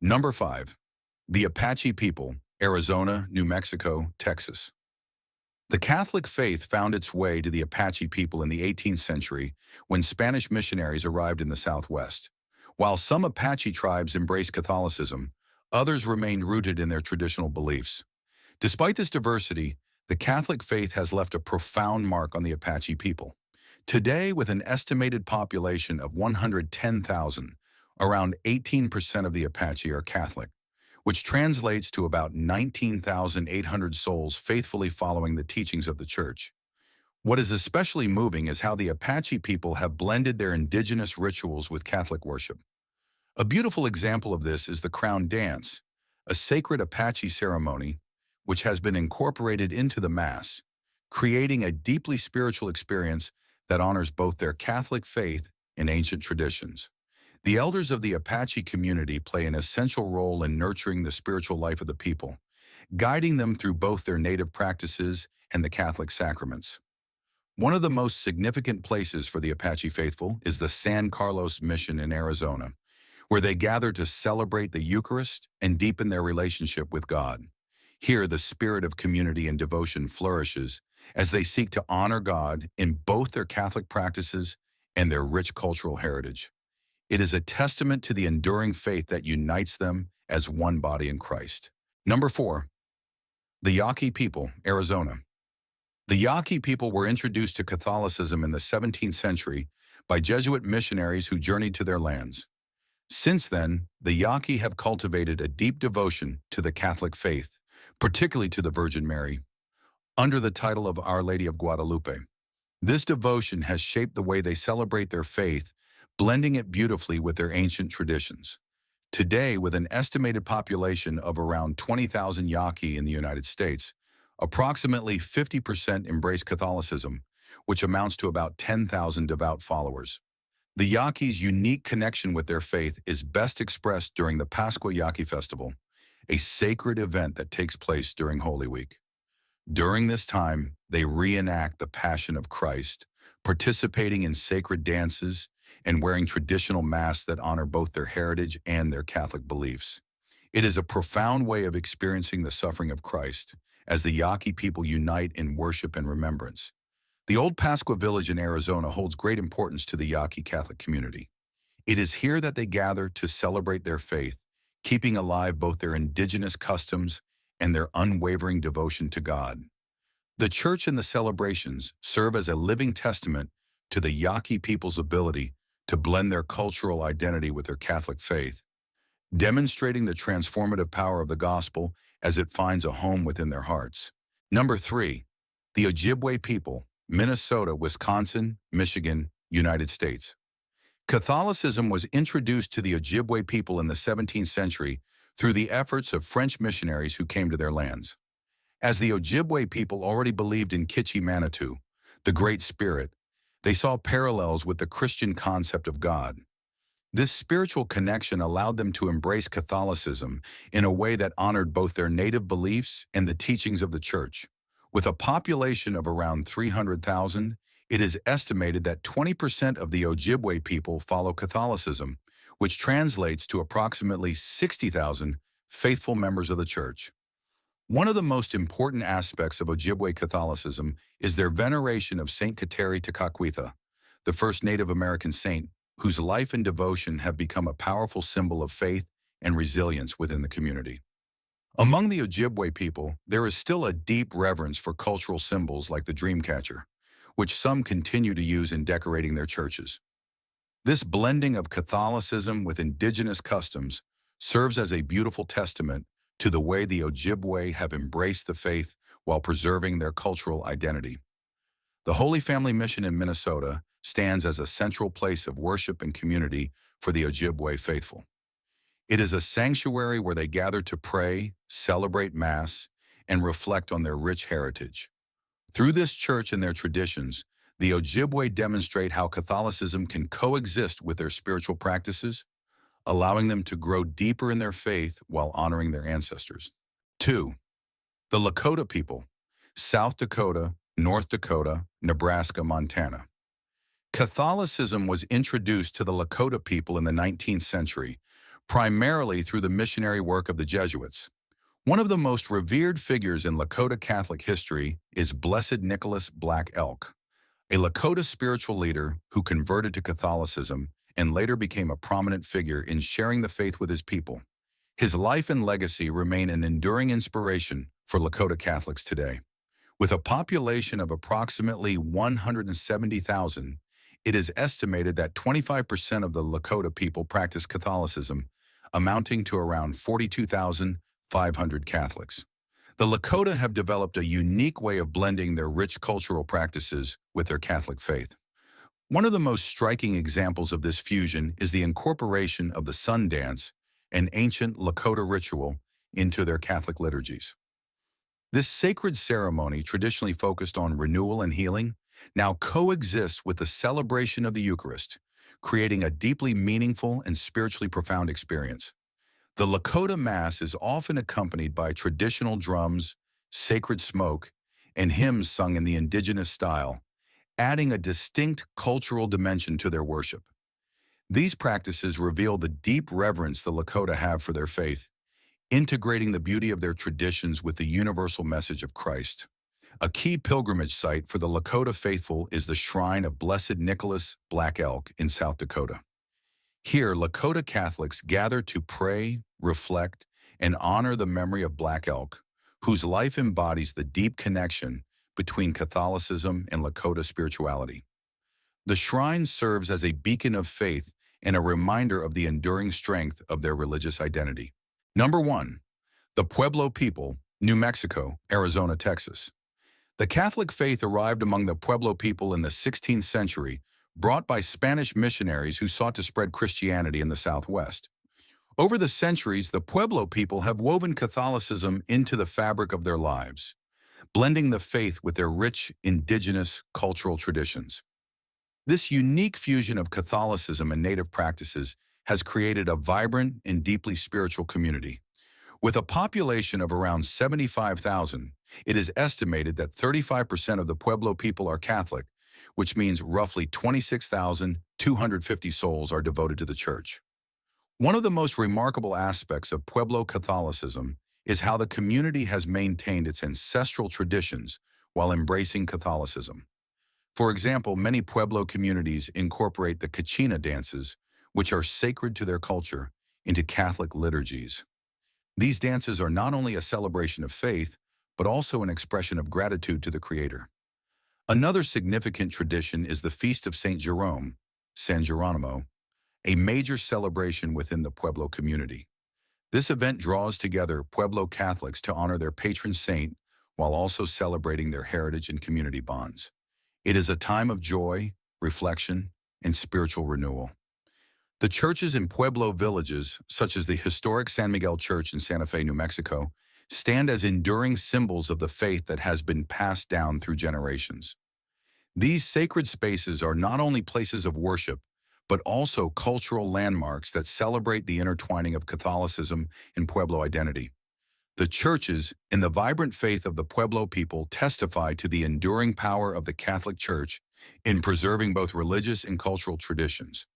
Number 5. The Apache people, Arizona, New Mexico, Texas. The Catholic faith found its way to the Apache people in the 18th century when Spanish missionaries arrived in the Southwest. While some Apache tribes embraced Catholicism, others remained rooted in their traditional beliefs. Despite this diversity, the Catholic faith has left a profound mark on the Apache people. Today, with an estimated population of 110,000, around 18% of the Apache are Catholic, which translates to about 19,800 souls faithfully following the teachings of the Church. What is especially moving is how the Apache people have blended their indigenous rituals with Catholic worship. A beautiful example of this is the Crown Dance, a sacred Apache ceremony which has been incorporated into the Mass, creating a deeply spiritual experience that honors both their Catholic faith and ancient traditions. The elders of the Apache community play an essential role in nurturing the spiritual life of the people, guiding them through both their native practices and the Catholic sacraments. One of the most significant places for the Apache faithful is the San Carlos Mission in Arizona, where they gather to celebrate the Eucharist and deepen their relationship with God. Here, the spirit of community and devotion flourishes as they seek to honor God in both their Catholic practices and their rich cultural heritage. It is a testament to the enduring faith that unites them as one body in Christ. Number 4. The Yaqui people, Arizona. The Yaqui people were introduced to Catholicism in the 17th century by Jesuit missionaries who journeyed to their lands. Since then, the Yaqui have cultivated a deep devotion to the Catholic faith, particularly to the Virgin Mary, under the title of Our Lady of Guadalupe. This devotion has shaped the way they celebrate their faith, blending it beautifully with their ancient traditions. Today, with an estimated population of around 20,000 Yaqui in the United States, approximately 50% embrace Catholicism, which amounts to about 10,000 devout followers. The Yaquis' unique connection with their faith is best expressed during the Pascua Yaqui Festival, a sacred event that takes place during Holy Week. During this time, they reenact the Passion of Christ, participating in sacred dances and wearing traditional masks that honor both their heritage and their Catholic beliefs. It is a profound way of experiencing the suffering of Christ, as the Yaqui people unite in worship and remembrance. The Old Pascua Village in Arizona holds great importance to the Yaqui Catholic community. It is here that they gather to celebrate their faith, keeping alive both their indigenous customs and their unwavering devotion to God. The church and the celebrations serve as a living testament to the Yaqui people's ability to blend their cultural identity with their Catholic faith, demonstrating the transformative power of the gospel as it finds a home within their hearts. Number 3. The Ojibwe people, Minnesota, Wisconsin, Michigan, United States. Catholicism was introduced to the Ojibwe people in the 17th century through the efforts of French missionaries who came to their lands. As the Ojibwe people already believed in Kichi-Manitou, the Great Spirit, they saw parallels with the Christian concept of God. This spiritual connection allowed them to embrace Catholicism in a way that honored both their native beliefs and the teachings of the Church. With a population of around 300,000, it is estimated that 20% of the Ojibwe people follow Catholicism, which translates to approximately 60,000 faithful members of the Church. One of the most important aspects of Ojibwe Catholicism is their veneration of Saint Kateri Tekakwitha, the first Native American saint, whose life and devotion have become a powerful symbol of faith and resilience within the community. Among the Ojibwe people, there is still a deep reverence for cultural symbols like the Dreamcatcher, which some continue to use in decorating their churches. This blending of Catholicism with indigenous customs serves as a beautiful testament to the way the Ojibwe have embraced the faith while preserving their cultural identity. The Holy Family Mission in Minnesota stands as a central place of worship and community for the Ojibwe faithful. It is a sanctuary where they gather to pray, celebrate Mass, and reflect on their rich heritage. Through this church and their traditions, the Ojibwe demonstrate how Catholicism can coexist with their spiritual practices, allowing them to grow deeper in their faith while honoring their ancestors. 2. The Lakota people, South Dakota, North Dakota, Nebraska, Montana. Catholicism was introduced to the Lakota people in the 19th century, primarily through the missionary work of the Jesuits. One of the most revered figures in Lakota Catholic history is Blessed Nicholas Black Elk, a Lakota spiritual leader who converted to Catholicism and later became a prominent figure in sharing the faith with his people. His life and legacy remain an enduring inspiration for Lakota Catholics today. With a population of approximately 170,000, it is estimated that 25% of the Lakota people practice Catholicism, amounting to around 42,500 Catholics. The Lakota have developed a unique way of blending their rich cultural practices with their Catholic faith. One of the most striking examples of this fusion is the incorporation of the sun dance, an ancient Lakota ritual, into their Catholic liturgies. This sacred ceremony, traditionally focused on renewal and healing, now coexists with the celebration of the Eucharist, creating a deeply meaningful and spiritually profound experience. The Lakota Mass is often accompanied by traditional drums, sacred smoke, and hymns sung in the indigenous style, adding a distinct cultural dimension to their worship. These practices reveal the deep reverence the Lakota have for their faith, integrating the beauty of their traditions with the universal message of Christ. A key pilgrimage site for the Lakota faithful is the Shrine of Blessed Nicholas Black Elk in South Dakota. Here, Lakota Catholics gather to pray, reflect, and honor the memory of Black Elk, whose life embodies the deep connection between Catholicism and Lakota spirituality. The shrine serves as a beacon of faith and a reminder of the enduring strength of their religious identity. Number 1. The Pueblo people, New Mexico, Arizona, Texas. The Catholic faith arrived among the Pueblo people in the 16th century, brought by Spanish missionaries who sought to spread Christianity in the Southwest. Over the centuries, the Pueblo people have woven Catholicism into the fabric of their lives, blending the faith with their rich indigenous cultural traditions. This unique fusion of Catholicism and native practices has created a vibrant and deeply spiritual community. With a population of around 75,000, it is estimated that 35% of the Pueblo people are Catholic, which means roughly 26,250 souls are devoted to the church. One of the most remarkable aspects of Pueblo Catholicism is how the community has maintained its ancestral traditions while embracing Catholicism. For example, many Pueblo communities incorporate the Kachina dances, which are sacred to their culture, into Catholic liturgies. These dances are not only a celebration of faith, but also an expression of gratitude to the Creator. Another significant tradition is the Feast of Saint Jerome, San Geronimo, a major celebration within the Pueblo community. This event draws together Pueblo Catholics to honor their patron saint while also celebrating their heritage and community bonds. It is a time of joy, reflection, and spiritual renewal. The churches in Pueblo villages, such as the historic San Miguel Church in Santa Fe, New Mexico, stand as enduring symbols of the faith that has been passed down through generations. These sacred spaces are not only places of worship, but also cultural landmarks that celebrate the intertwining of Catholicism and Pueblo identity. The churches, in the vibrant faith of the Pueblo people, testify to the enduring power of the Catholic Church in preserving both religious and cultural traditions.